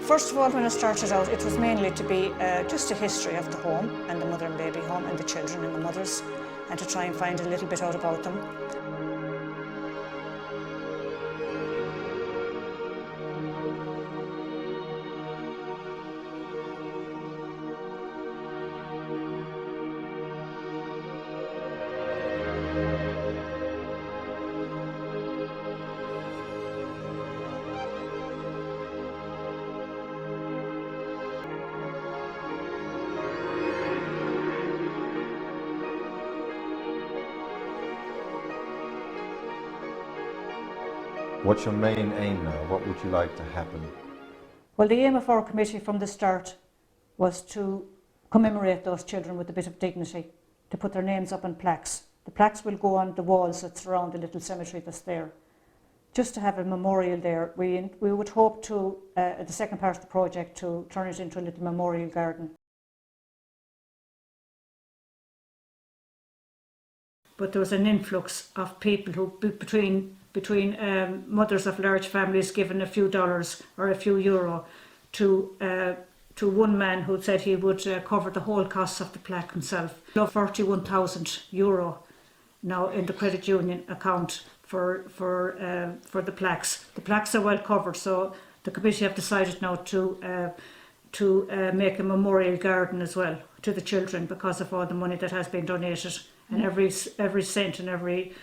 First of all, when I started out, it was mainly to be just a history of the home and the mother and baby home and the children and the mothers, and to try and find a little bit out about them. What's your main aim now? What would you like to happen? Well, the aim of our committee from the start was to commemorate those children with a bit of dignity, to put their names up on plaques. The plaques will go on the walls that surround the little cemetery that's there. Just to have a memorial there. We would hope to, at the second part of the project, to turn it into a little memorial garden. But there was an influx of people who, between mothers of large families giving a few dollars or a few euro to one man who said he would cover the whole costs of the plaque himself. 41,000 euro now in the credit union account for the plaques. The plaques are well covered, so the committee have decided now to make a memorial garden as well to the children because of all the money that has been donated, and every cent and every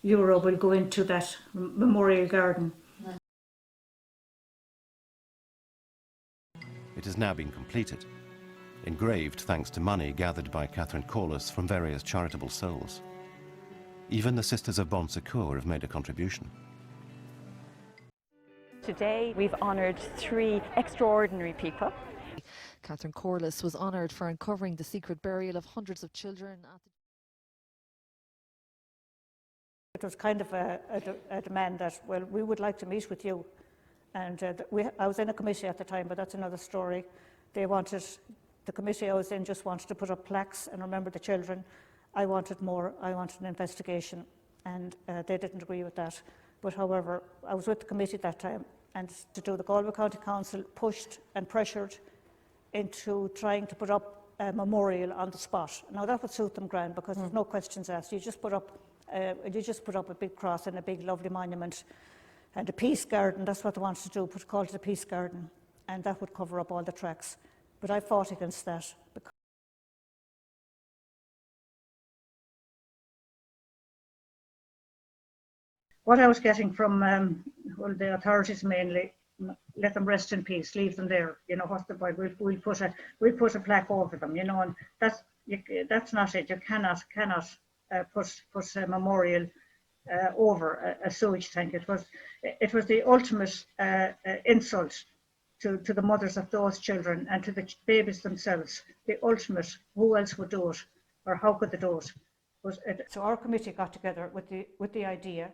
euro will go into that memorial garden. It has now been completed, engraved thanks to money gathered by Catherine Corliss from various charitable souls. Even the Sisters of Bon Secours have made a contribution. Today we've honoured 3 extraordinary people. Catherine Corliss was honoured for uncovering the secret burial of hundreds of children at the It was kind of a demand that, well, we would like to meet with you. And I was in a committee at the time, but that's another story. They wanted, the committee I was in just wanted to put up plaques and remember the children. I wanted more, I wanted an investigation, and they didn't agree with that. But however, I was with the committee at that time, and to do the Galway County Council pushed and pressured into trying to put up a memorial on the spot. Now that would suit them grand because there's no questions asked. You just put up a big cross and a big lovely monument and a peace garden. That's what they wanted to do, call it a peace garden, and that would cover up all the tracks. But I fought against that. What I was getting from the authorities mainly, let them rest in peace, leave them there. You know, what's the point? We'll put a plaque over them. You know, and that's not it. You cannot put a memorial over a sewage tank. It was the ultimate insult to the mothers of those children and to the babies themselves. The ultimate. Who else would do it, or how could they do it? So our committee got together with the idea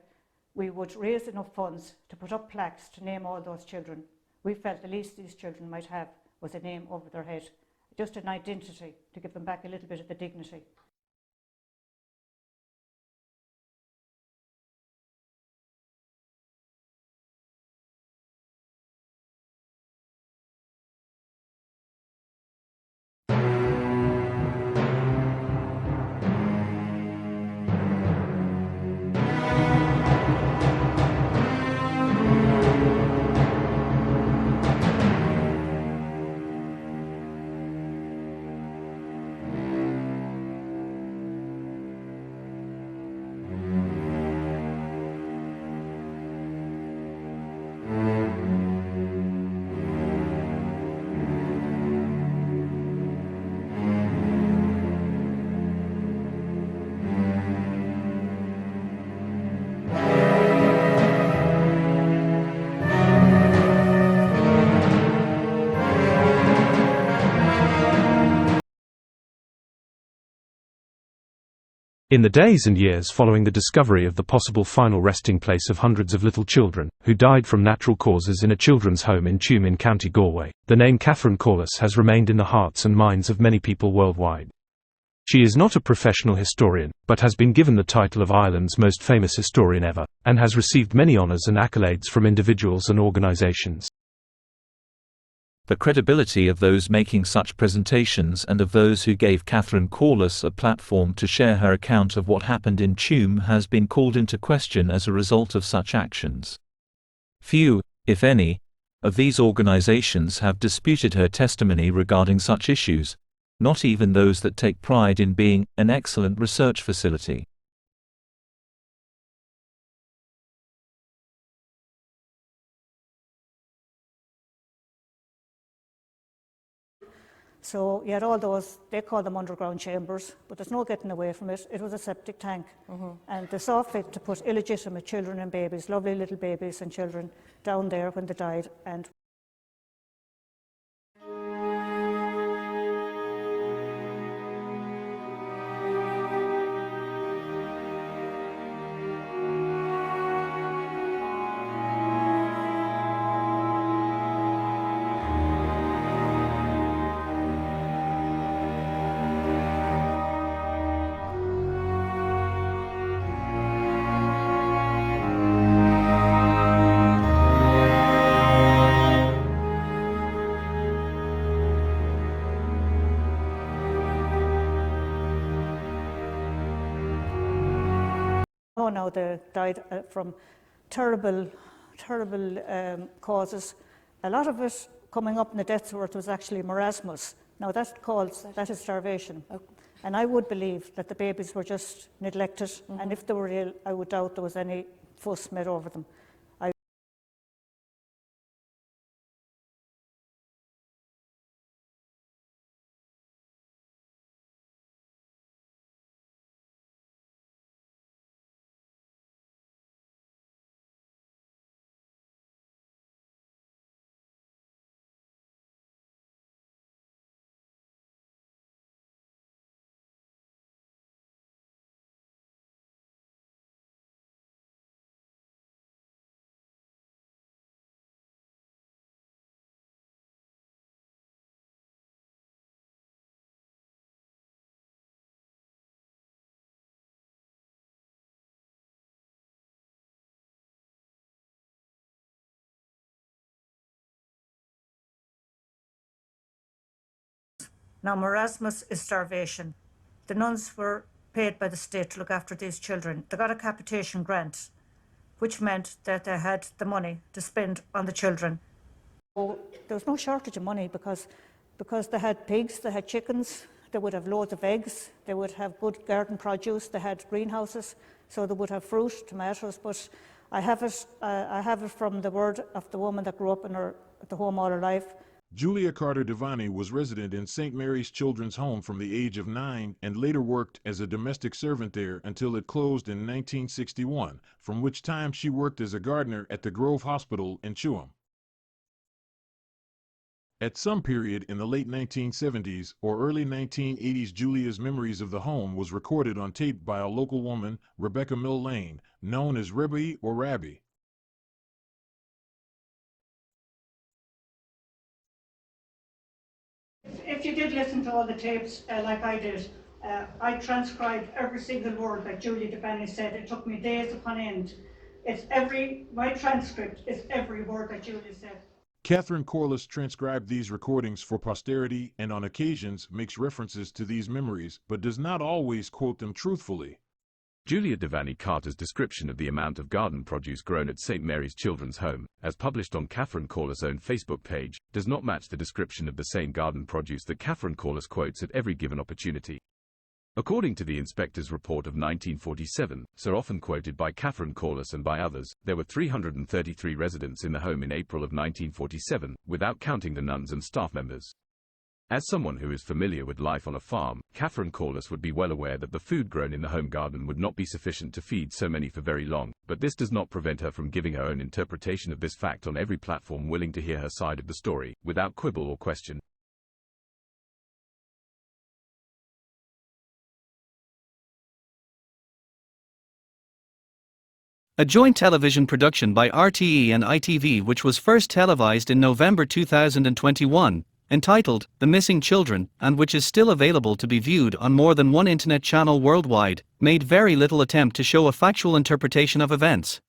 we would raise enough funds to put up plaques to name all those children. We felt the least these children might have was a name over their head, just an identity to give them back a little bit of the dignity. In the days and years following the discovery of the possible final resting place of hundreds of little children, who died from natural causes in a children's home in Tuam in County Galway, the name Catherine Corliss has remained in the hearts and minds of many people worldwide. She is not a professional historian, but has been given the title of Ireland's most famous historian ever, and has received many honours and accolades from individuals and organisations. the credibility of those making such presentations and of those who gave Catherine Corliss a platform to share her account of what happened in Tuam has been called into question as a result of such actions. Few, if any, of these organizations have disputed her testimony regarding such issues, not even those that take pride in being an excellent research facility. So you had all those, they call them underground chambers, but there's no getting away from it. It was a septic tank. And they saw fit to put illegitimate children and babies, lovely little babies and children, down there when they died. And now they died from terrible causes. A lot of it coming up in the death worth was actually marasmus. Now that is starvation. And I would believe that the babies were just neglected, and if they were ill, I would doubt there was any fuss made over them. Now, marasmus is starvation. The nuns were paid by the state to look after these children. They got a capitation grant, which meant that they had the money to spend on the children. Oh, there was no shortage of money because they had pigs, they had chickens, they would have loads of eggs, they would have good garden produce, they had greenhouses, so they would have fruit, tomatoes. But I have it from the word of the woman that grew up in the home all her life. Julia Carter Devani was resident in St. Mary's Children's Home from the age of 9 and later worked as a domestic servant there until it closed in 1961, from which time she worked as a gardener at the Grove Hospital in Tuam. At some period in the late 1970s or early 1980s, Julia's memories of the home was recorded on tape by a local woman, Rebecca Mill Lane, known as Rebby or Rabby. If you did listen to all the tapes like I did, I transcribed every single word that Julia Devani said. It took me days upon end. My transcript is every word that Julia said. Catherine Corliss transcribed these recordings for posterity and on occasions makes references to these memories, but does not always quote them truthfully. Julia Devani Carter's description of the amount of garden produce grown at St. Mary's Children's Home, as published on Catherine Corliss' own Facebook page, does not match the description of the same garden produce that Catherine Corliss quotes at every given opportunity. According to the inspector's report of 1947, so often quoted by Catherine Corliss and by others, there were 333 residents in the home in April of 1947, without counting the nuns and staff members. As someone who is familiar with life on a farm, Catherine Corliss would be well aware that the food grown in the home garden would not be sufficient to feed so many for very long, but this does not prevent her from giving her own interpretation of this fact on every platform willing to hear her side of the story, without quibble or question. A joint television production by RTE and ITV, which was first televised in November 2021, entitled The Missing Children, and which is still available to be viewed on more than one internet channel worldwide, made very little attempt to show a factual interpretation of events,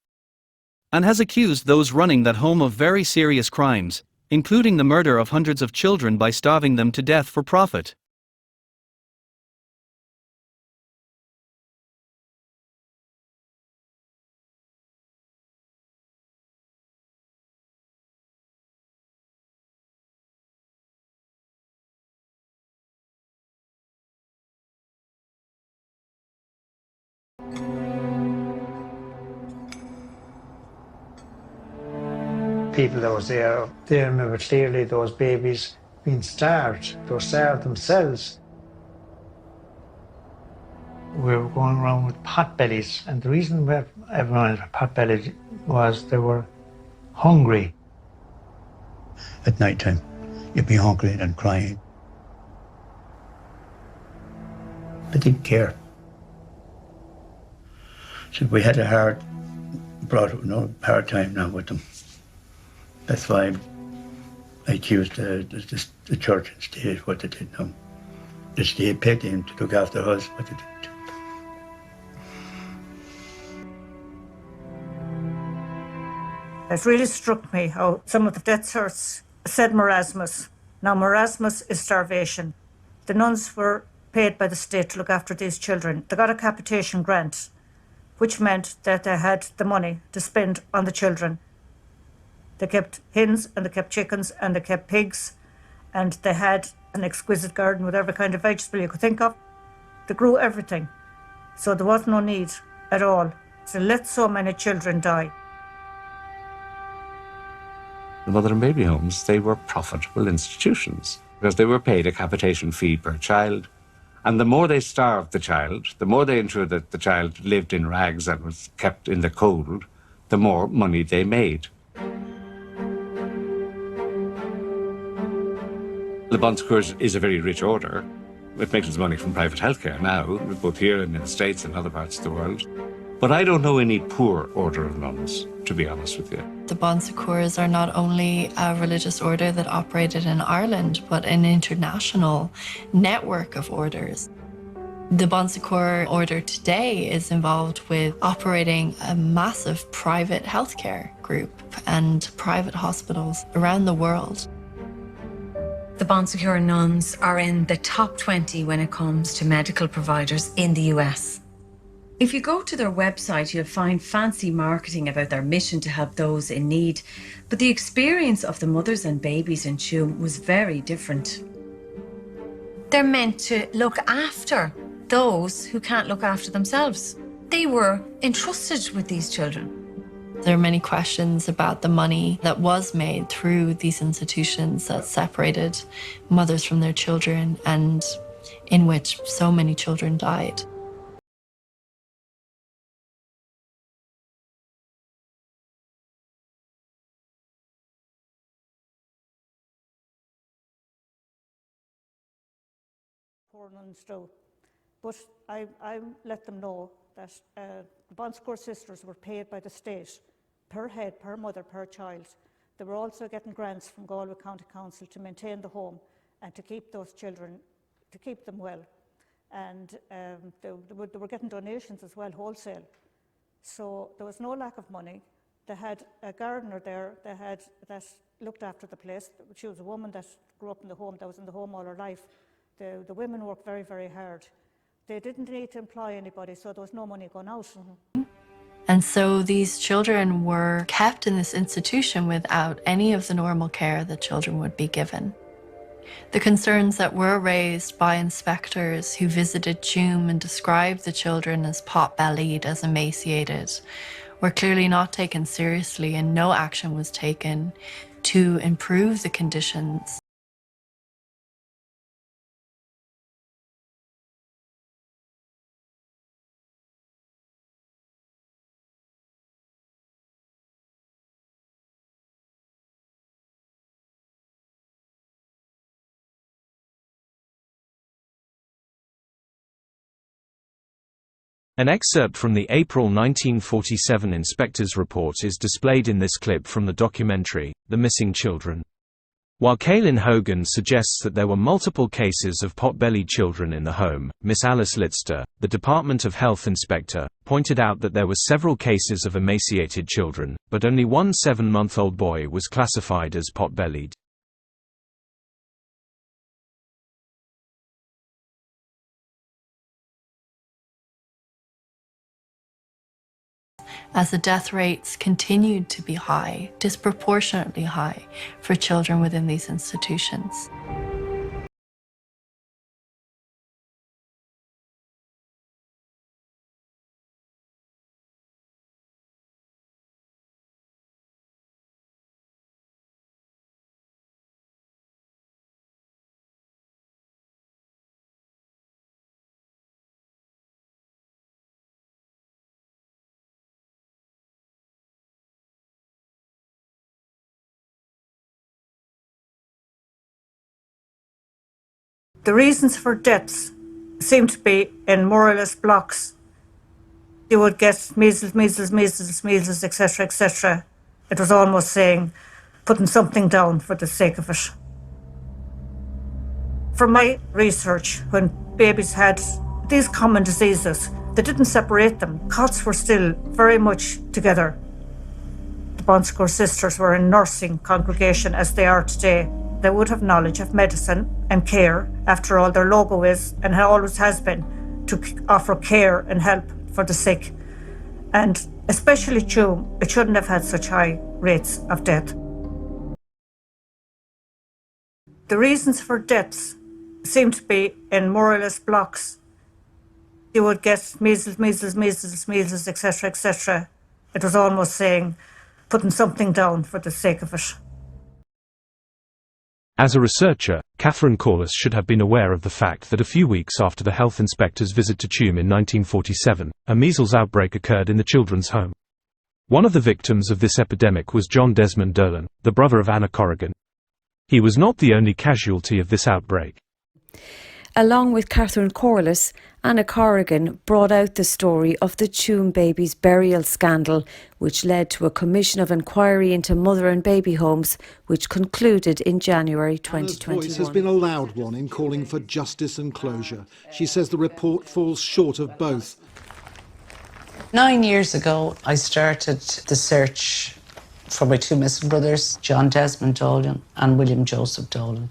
and has accused those running that home of very serious crimes, including the murder of hundreds of children by starving them to death for profit. People that was there, they remember clearly those babies being starved. They were starved themselves. We were going around with pot bellies, and the reason we everyone had pot bellies was they were hungry. At night time, you'd be hungry and crying. I didn't care. So we had a hard time now with them. That's why I accused the church and state what they did now. The state paid them to look after us, but they didn't. It really struck me how some of the death certs said marasmus. Now marasmus is starvation. The nuns were paid by the state to look after these children. They got a capitation grant, which meant that they had the money to spend on the children. They kept hens and they kept chickens and they kept pigs, and they had an exquisite garden with every kind of vegetable you could think of. They grew everything. So there was no need at all to let so many children die. The mother and baby homes, they were profitable institutions because they were paid a capitation fee per child. And the more they starved the child, the more they ensured that the child lived in rags and was kept in the cold, the more money they made. The Bon Secours is a very rich order. It makes its money from private healthcare now, both here and in the States and other parts of the world. But I don't know any poor order of nuns, to be honest with you. The Bon Secours are not only a religious order that operated in Ireland, but an international network of orders. The Bon Secours order today is involved with operating a massive private healthcare group and private hospitals around the world. The Bon Secours nuns are in the top 20 when it comes to medical providers in the US. If you go to their website, you'll find fancy marketing about their mission to help those in need, but the experience of the mothers and babies in Tuam was very different. They're meant to look after those who can't look after themselves. They were entrusted with these children. There are many questions about the money that was made through these institutions that separated mothers from their children and in which so many children died. Poor nuns do. But I let them know that the Bon Secours sisters were paid by the state per head, per mother, per child. They were also getting grants from Galway County Council to maintain the home and to keep those children, to keep them well. And they were getting donations as well, wholesale. So there was no lack of money. They had a gardener there that looked after the place. She was a woman that grew up in the home, that was in the home all her life. The women worked very, very hard. They didn't need to employ anybody, so there was no money going out. And so these children were kept in this institution without any of the normal care that children would be given. The concerns that were raised by inspectors who visited Tuam and described the children as pot-bellied, as emaciated, were clearly not taken seriously, and no action was taken to improve the conditions. An excerpt from the April 1947 inspector's report is displayed in this clip from the documentary, The Missing Children. While Cailin Hogan suggests that there were multiple cases of pot-bellied children in the home, Miss Alice Litster, the Department of Health inspector, pointed out that there were several cases of emaciated children, but only one 7-month-old boy was classified as pot-bellied. as the death rates continued to be high, disproportionately high, for children within these institutions. The reasons for deaths seem to be in more or less blocks. You would get measles, measles, measles, measles, etc., etc. It was almost saying, putting something down for the sake of it. From my research, when babies had these common diseases, they didn't separate them. Cots were still very much together. The Bon Secours sisters were a nursing congregation as they are today. They would have knowledge of medicine and care. After all, their logo is, and always has been, to offer care and help for the sick. And especially Tuam, it shouldn't have had such high rates of death. The reasons for deaths seem to be in more or less blocks. You would get measles, measles, measles, measles, etc., etc. It was almost saying, putting something down for the sake of it. As a researcher, Catherine Corliss should have been aware of the fact that a few weeks after the health inspector's visit to Tuam in 1947, a measles outbreak occurred in the children's home. One of the victims of this epidemic was John Desmond Dolan, the brother of Anna Corrigan. He was not the only casualty of this outbreak. Along with Catherine Corliss, Anna Corrigan brought out the story of the Tuam baby's burial scandal, which led to a commission of inquiry into mother and baby homes, which concluded in January 2021. Anna's voice has been a loud one in calling for justice and closure. She says the report falls short of both. 9 years ago, I started the search for my two missing brothers, John Desmond Dolan and William Joseph Dolan.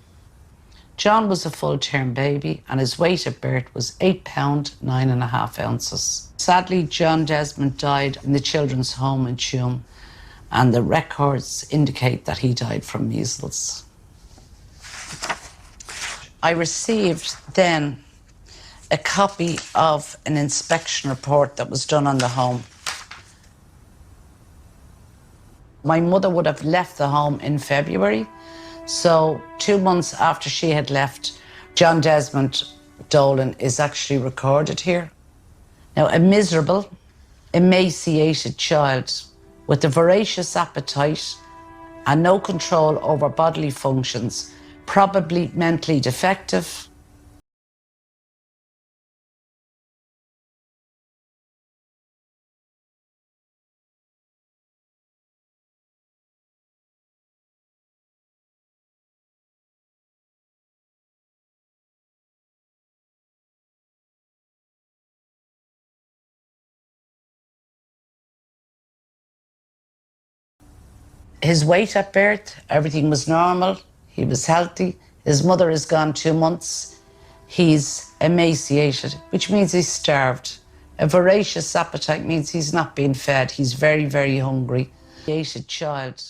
John was a full-term baby and his weight at birth was £8, 9.5 ounces. Sadly, John Desmond died in the children's home in Tuam, and the records indicate that he died from measles. I received then a copy of an inspection report that was done on the home. My mother would have left the home in February, so 2 months after she had left, John Desmond Dolan is actually recorded here. Now, a miserable, emaciated child with a voracious appetite and no control over bodily functions, probably mentally defective. His weight at birth, everything was normal. He was healthy. His mother is gone 2 months. He's emaciated, which means he's starved. A voracious appetite means he's not being fed. He's very, very hungry. Emaciated child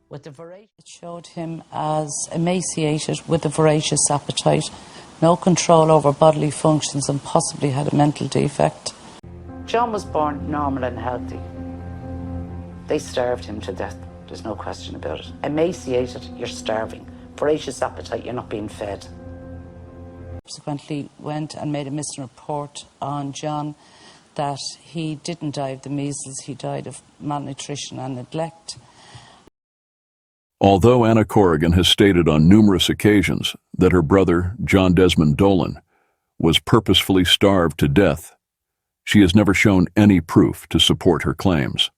with a voracious... It showed him as emaciated with a voracious appetite, no control over bodily functions, and possibly had a mental defect. John was born normal and healthy. They starved him to death. There's no question about it. Emaciated, you're starving. Voracious appetite, you're not being fed. Subsequently went and made a missing report on John that he didn't die of the measles, he died of malnutrition and neglect. Although Anna Corrigan has stated on numerous occasions that her brother, John Desmond Dolan, was purposefully starved to death, she has never shown any proof to support her claims.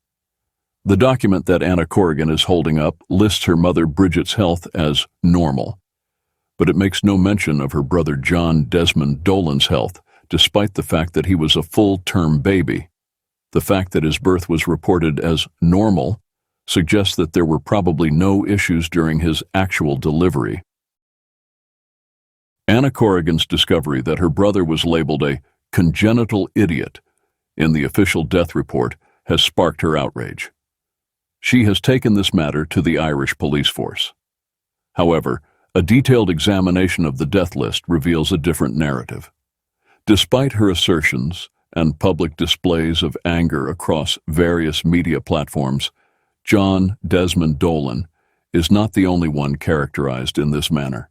The document that Anna Corrigan is holding up lists her mother Bridget's health as normal, but it makes no mention of her brother John Desmond Dolan's health, despite the fact that he was a full-term baby. The fact that his birth was reported as normal suggests that there were probably no issues during his actual delivery. Anna Corrigan's discovery that her brother was labeled a congenital idiot in the official death report has sparked her outrage. She has taken this matter to the Irish police force. However, a detailed examination of the death list reveals a different narrative. Despite her assertions and public displays of anger across various media platforms, John Desmond Dolan is not the only one characterized in this manner.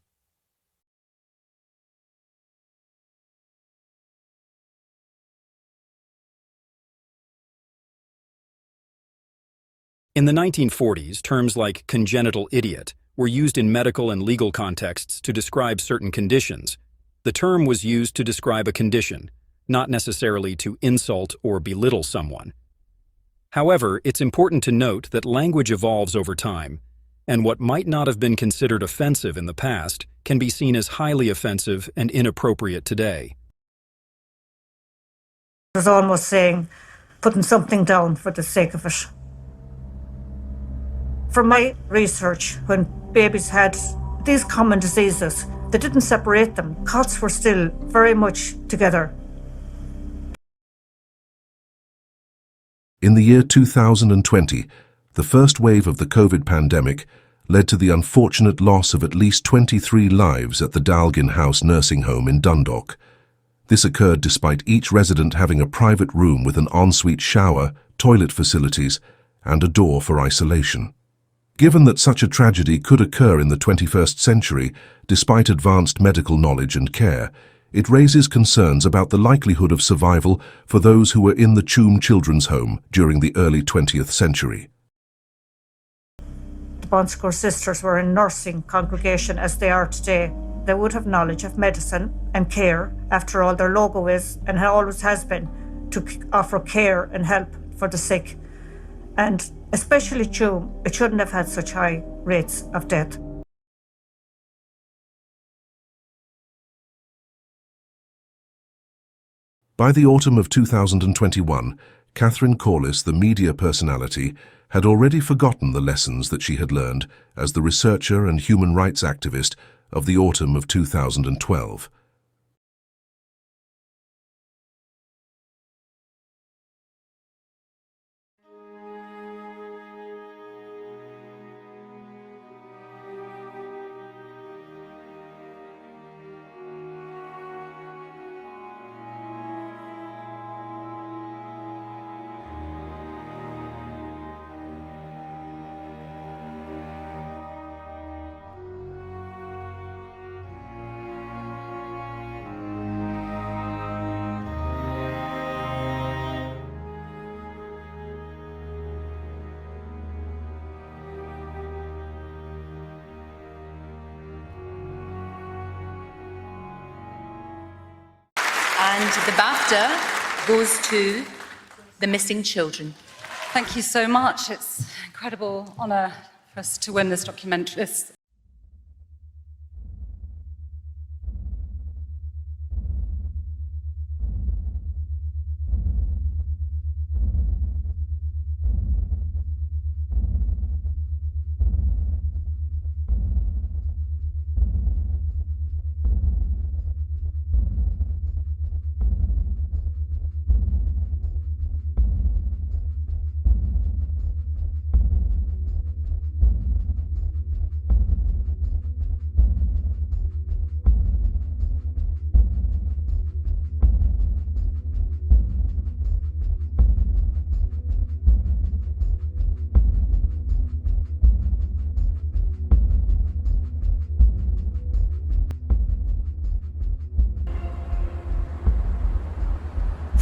In the 1940s, terms like congenital idiot were used in medical and legal contexts to describe certain conditions. The term was used to describe a condition, not necessarily to insult or belittle someone. However, it's important to note that language evolves over time, and what might not have been considered offensive in the past can be seen as highly offensive and inappropriate today. It was almost saying, putting something down for the sake of it. From my research, when babies had these common diseases, they didn't separate them. Cots were still very much together. In the year 2020, the first wave of the COVID pandemic led to the unfortunate loss of at least 23 lives at the Dalgin House nursing home in Dundalk. This occurred despite each resident having a private room with an ensuite shower, toilet facilities, and a door for isolation. Given that such a tragedy could occur in the 21st century, despite advanced medical knowledge and care, it raises concerns about the likelihood of survival for those who were in the Tuam Children's Home during the early 20th century. The Bon Secours sisters were a nursing congregation as they are today. They would have knowledge of medicine and care. After all, their logo is, and always has been, to offer care and help for the sick. And especially Tuam, it shouldn't have had such high rates of death. By the autumn of 2021, Catherine Corliss, the media personality, had already forgotten the lessons that she had learned as the researcher and human rights activist of the autumn of 2012. And the BAFTA goes to the missing children. Thank you so much. It's an incredible honour for us to win this documentary.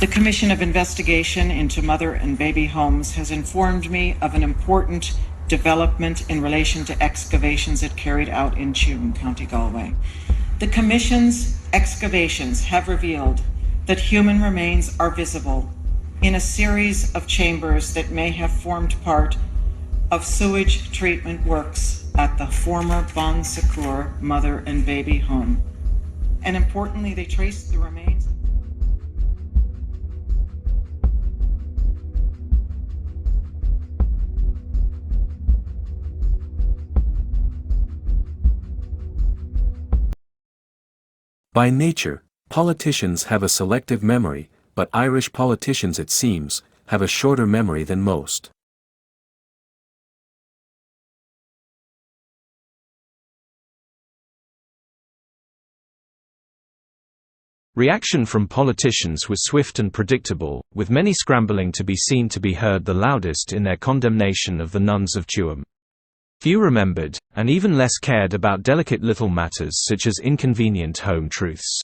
The Commission of Investigation into Mother and Baby Homes has informed me of an important development in relation to excavations it carried out in Tuam, County Galway. The Commission's excavations have revealed that human remains are visible in a series of chambers that may have formed part of sewage treatment works at the former Bon Secours Mother and Baby Home. And importantly, they traced the remains. By nature, politicians have a selective memory, but Irish politicians, it seems, have a shorter memory than most. Reaction from politicians was swift and predictable, with many scrambling to be seen to be heard the loudest in their condemnation of the nuns of Tuam. Few remembered, and even less cared about delicate little matters such as inconvenient home truths.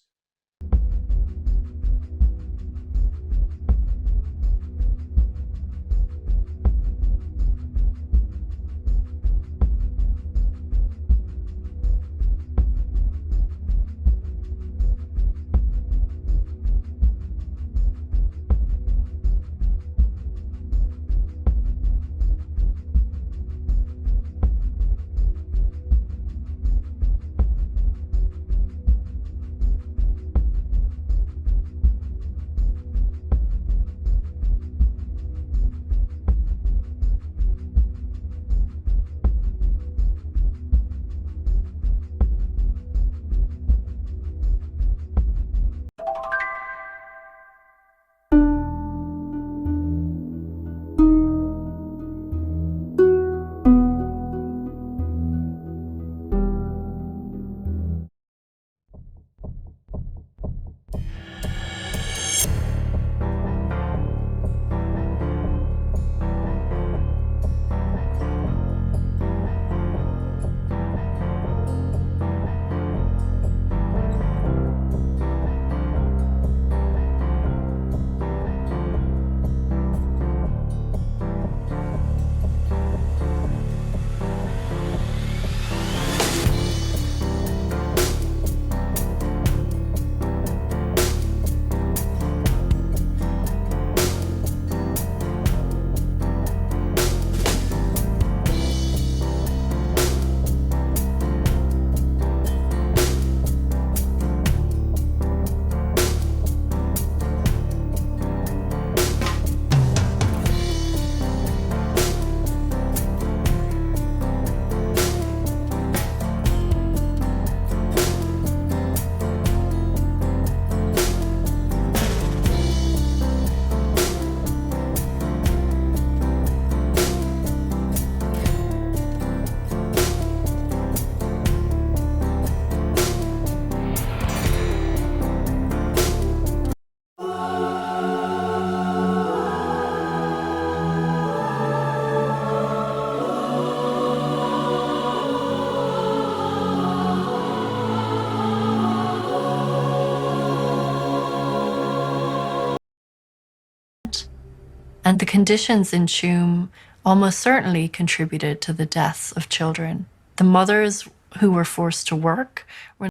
And the conditions in Tuam almost certainly contributed to the deaths of children. The mothers who were forced to work were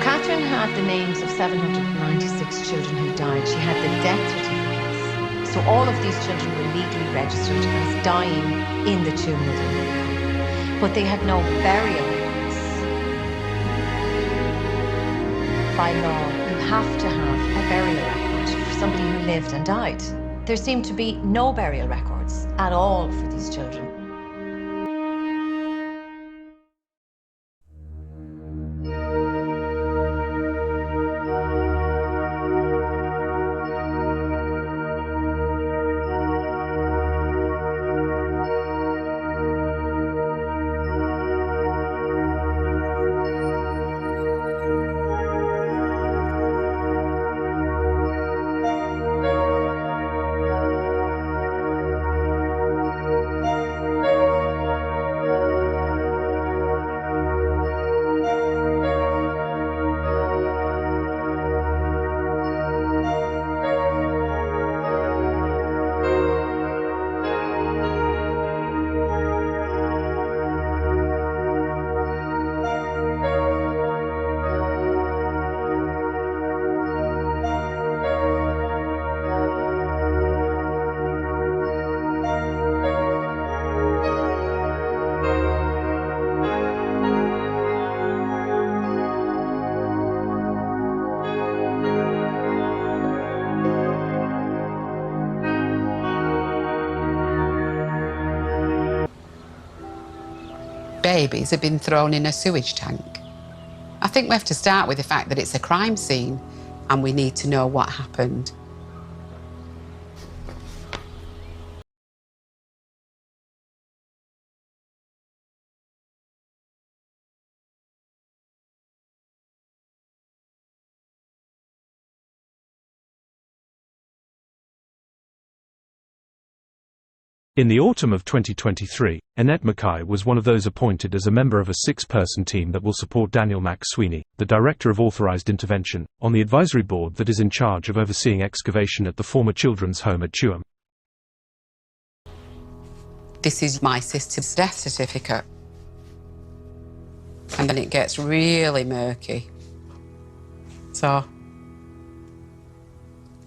Catherine had the names of 796 children who died. She had the death certificates. So all of these children were legally registered as dying in the Tuam Middle. But they had no burial records. By law, you have to have a burial record for somebody who lived and died. There seemed to be no burial records at all for these children. babies had been thrown in a sewage tank. I think we have to start with the fact that it's a crime scene and we need to know what happened. In the autumn of 2023, Annette Mackay was one of those appointed as a member of a 6-person team that will support Daniel McSweeney, the Director of Authorised Intervention, on the advisory board that is in charge of overseeing excavation at the former children's home at Tuam. This is my sister's death certificate. And then it gets really murky. So,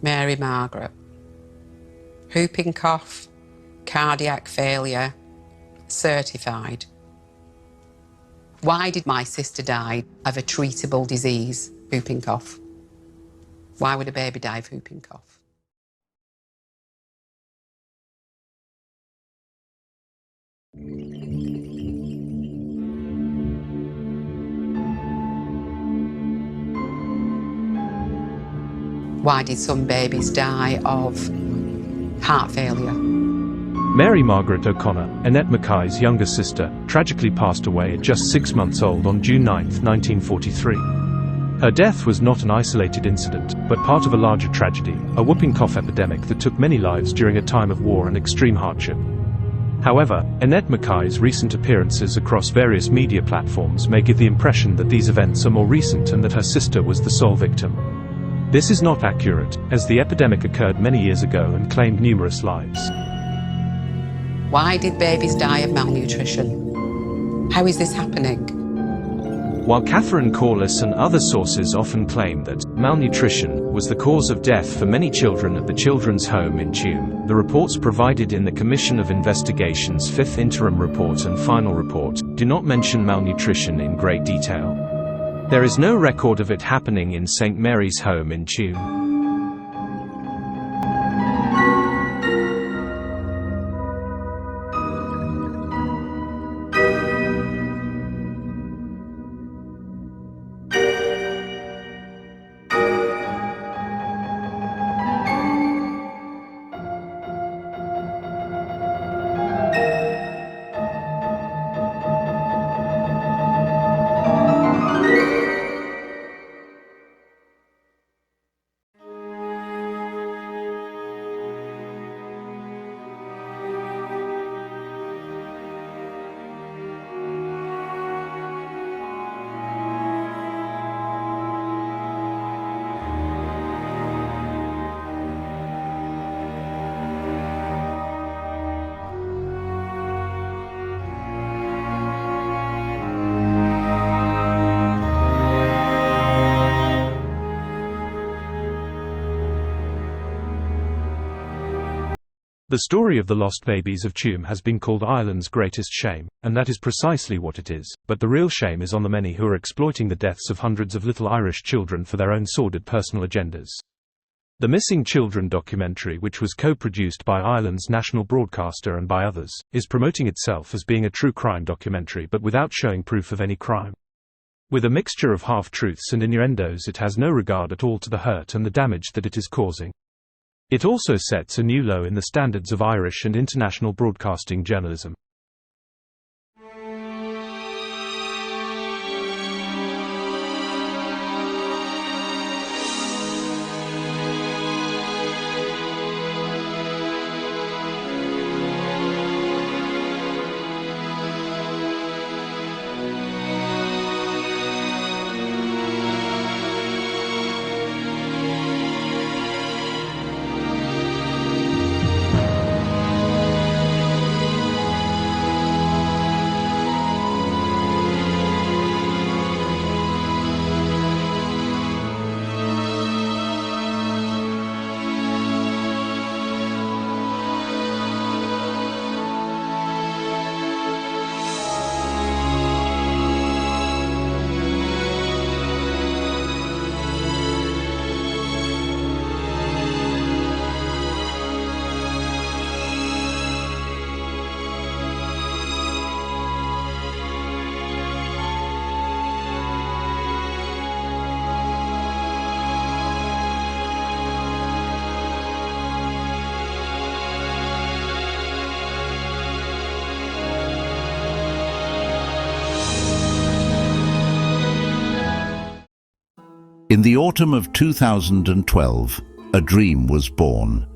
Mary Margaret, whooping cough, cardiac failure, certified. Why did my sister die of a treatable disease, whooping cough? Why would a baby die of whooping cough? Why did some babies die of heart failure? Mary Margaret O'Connor, Annette Mackay's younger sister, tragically passed away at just 6 months old on June 9, 1943. Her death was not an isolated incident, but part of a larger tragedy, a whooping cough epidemic that took many lives during a time of war and extreme hardship. However, Annette Mackay's recent appearances across various media platforms may give the impression that these events are more recent and that her sister was the sole victim. This is not accurate, as the epidemic occurred many years ago and claimed numerous lives. Why did babies die of malnutrition? How is this happening? While Catherine Corliss and other sources often claim that malnutrition was the cause of death for many children at the children's home in Tuam, the reports provided in the Commission of Investigation's 5th interim report and final report do not mention malnutrition in great detail. There is no record of it happening in St. Mary's home in Tuam. The story of the lost babies of Tuam has been called Ireland's greatest shame, and that is precisely what it is, but the real shame is on the many who are exploiting the deaths of hundreds of little Irish children for their own sordid personal agendas. The Missing Children documentary, which was co-produced by Ireland's national broadcaster and by others, is promoting itself as being a true crime documentary but without showing proof of any crime. With a mixture of half-truths and innuendos, it has no regard at all to the hurt and the damage that it is causing. It also sets a new low in the standards of Irish and international broadcasting journalism. In the autumn of 2012, a dream was born: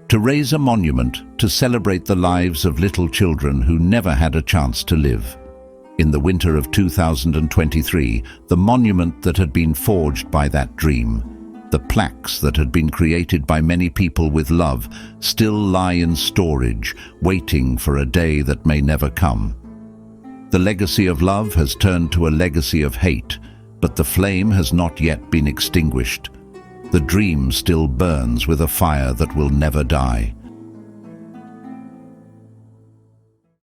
to raise a monument to celebrate the lives of little children who never had a chance to live. In the winter of 2023, the monument that had been forged by that dream, the plaques that had been created by many people with love, still lie in storage, waiting for a day that may never come. The legacy of love has turned to a legacy of hate, but the flame has not yet been extinguished. The dream still burns with a fire that will never die.